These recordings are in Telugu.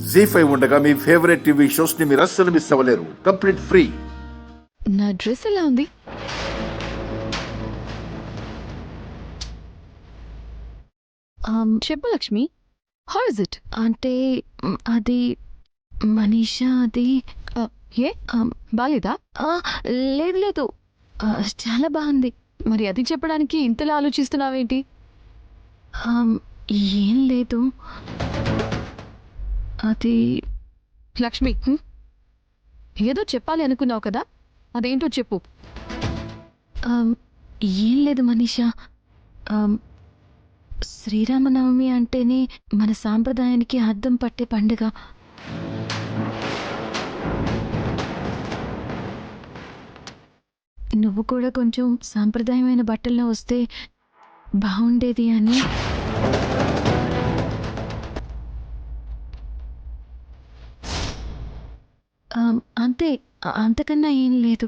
జీ5 ఉండగా మీ ఫేవరెట్ టీవీ షోస్ ని మీరు అస్సలు మిస్ అవ్వలేరు. Complete free. నా డ్రెస్ ఎలా ఉంది? చెప్పు లక్ష్మి, హౌ ఇస్ ఇట్? అంటే అది మనీషా, అది ఏ బాలేదా? లేదు లేదు, చాలా బాగుంది. మరి అది చెప్పడానికి ఇంతలా ఆలోచిస్తున్నావేంటి? ఏం లేదు, అది లక్ష్మి, ఏదో చెప్పాలి అనుకున్నావు కదా, అదేంటో చెప్పు. ఏం లేదు మనీషా, శ్రీరామనవమి అంటేనే మన సాంప్రదాయానికి అద్దం పట్టే పండుగ. నువ్వు కూడా కొంచెం సాంప్రదాయమైన బట్టల్లో వస్తే బాగుండేది అని. అంతే, అంతకన్నా ఏం లేదు.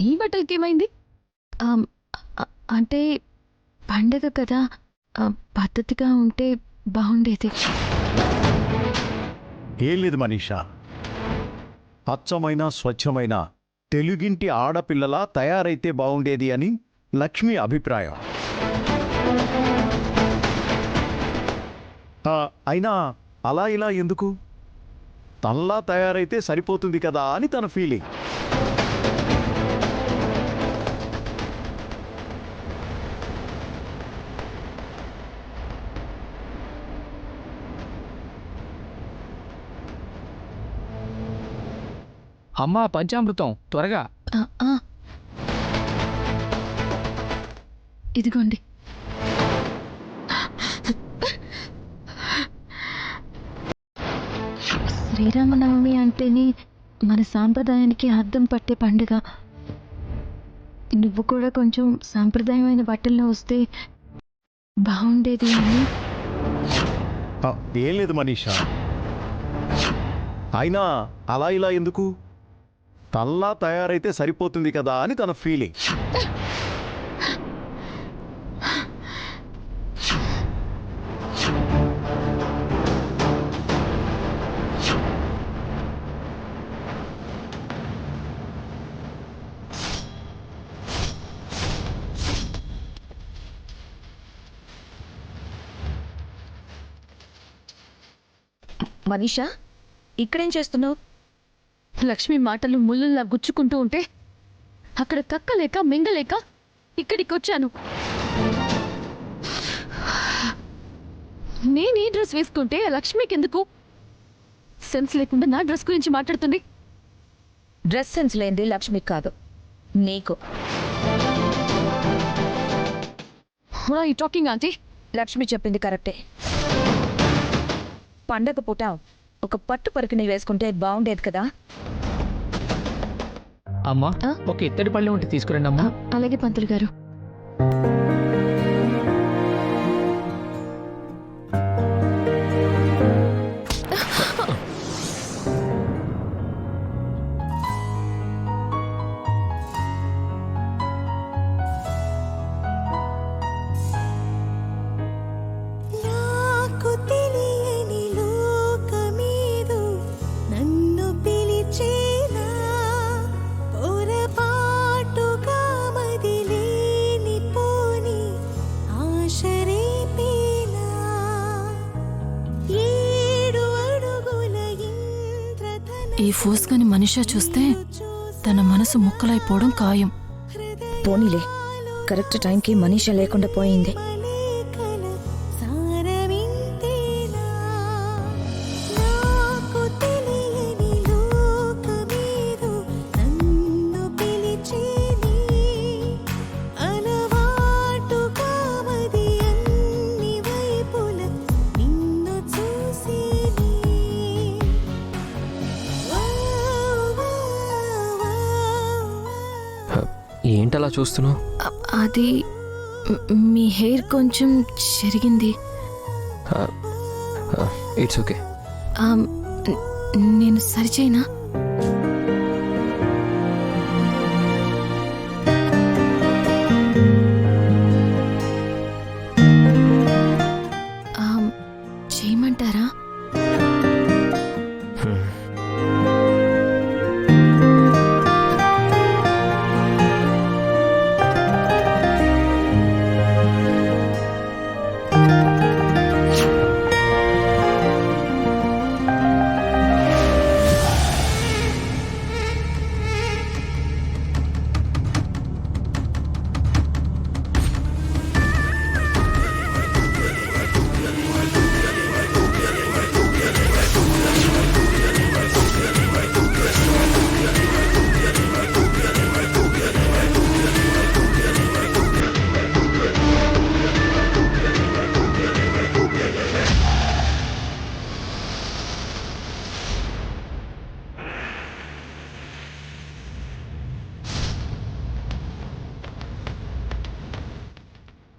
ఈ బట్టలకి ఏమైంది? అంటే పండగ కదా, పద్ధతిగా ఉంటే బాగుండేది. ఏం లేదు మనీషా, అచ్చమైన స్వచ్ఛమైన తెలుగింటి ఆడపిల్లలా తయారైతే బాగుండేది అని లక్ష్మి అభిప్రాయం. అయినా అలా ఇలా ఎందుకు, తనలా తయారైతే సరిపోతుంది కదా అని తన ఫీలింగ్. అమ్మా పంచామృతం త్వరగా. ఇదిగోండి. శ్రీరామనవమి అంటేనే మన సాంప్రదాయానికి అద్దం పట్టే పండుగ. నువ్వు కూడా కొంచెం సాంప్రదాయమైన బట్టల్లో వస్తే బాగుండేది అని. ఏం లేదు మనీషా, అయినా అలా ఇలా ఎందుకు, తనలా తయారైతే సరిపోతుంది కదా అని తన ఫీలింగ్. మనీషా, ఇక్కడేం చేస్తున్నావు? లక్ష్మి మాటలు ముళ్ళులా గుచ్చుకుంటూ ఉంటే అక్కడ కక్కలేక మింగలేక ఇక్కడికి వచ్చాను. నేనే డ్రెస్ వేసుకుంటే లక్ష్మికి ఎందుకు? సెన్స్ లేకుండా నా డ్రెస్ గురించి మాట్లాడుతుంది. డ్రెస్ సెన్స్ లేనిది లక్ష్మికి కాదు, నీకు. ఈ టాకింగ్ ఆంటీ. లక్ష్మి చెప్పింది కరెక్టే. పండగ పూట ఒక పట్టు పరికిణి వేసుకుంటే బాగుండేది కదా. అమ్మా, ఒక ఇత్తడి పళ్ళెం ఉంటే తీసుకురండి అమ్మా. అలాగే పంతులు గారు. ఈ ఫోస్గాని మనిషా చూస్తే తన మనసు ముక్కలైపోవడం ఖాయం. పోనీలే, కరెక్ట్ టైంకి మనీషా లేకుండా పోయింది. ఏంటలా చూస్తున్నావు? అది మీ హెయిర్ కొంచెం చెరిగింది. It's okay. నేను సరిచేయనా?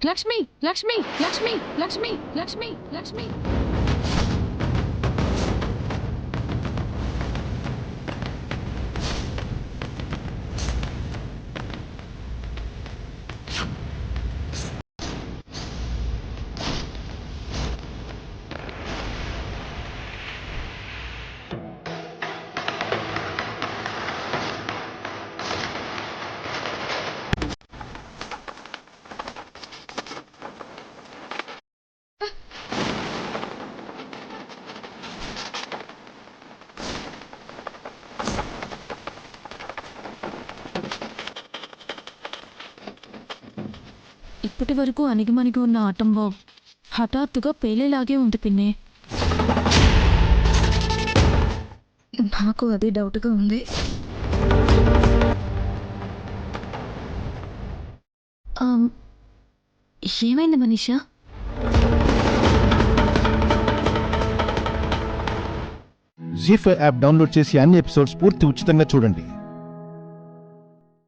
లక్ష్మి లక్ష్మి లక్ష్మి లక్ష్మి లక్ష్మి లక్ష్మి ఇప్పటి వరకు అణిగిమణిగి ఉన్న ఆటం బాంబ్ హఠాత్తుగా పేలేలాగే ఉంది పిన్ని. నాకు అదే డౌట్గా ఉంది. ఏమైంది మనీషా? జీ5 యాప్ డౌన్లోడ్ చేసి అన్ని ఎపిసోడ్స్ పూర్తి ఉచితంగా చూడండి.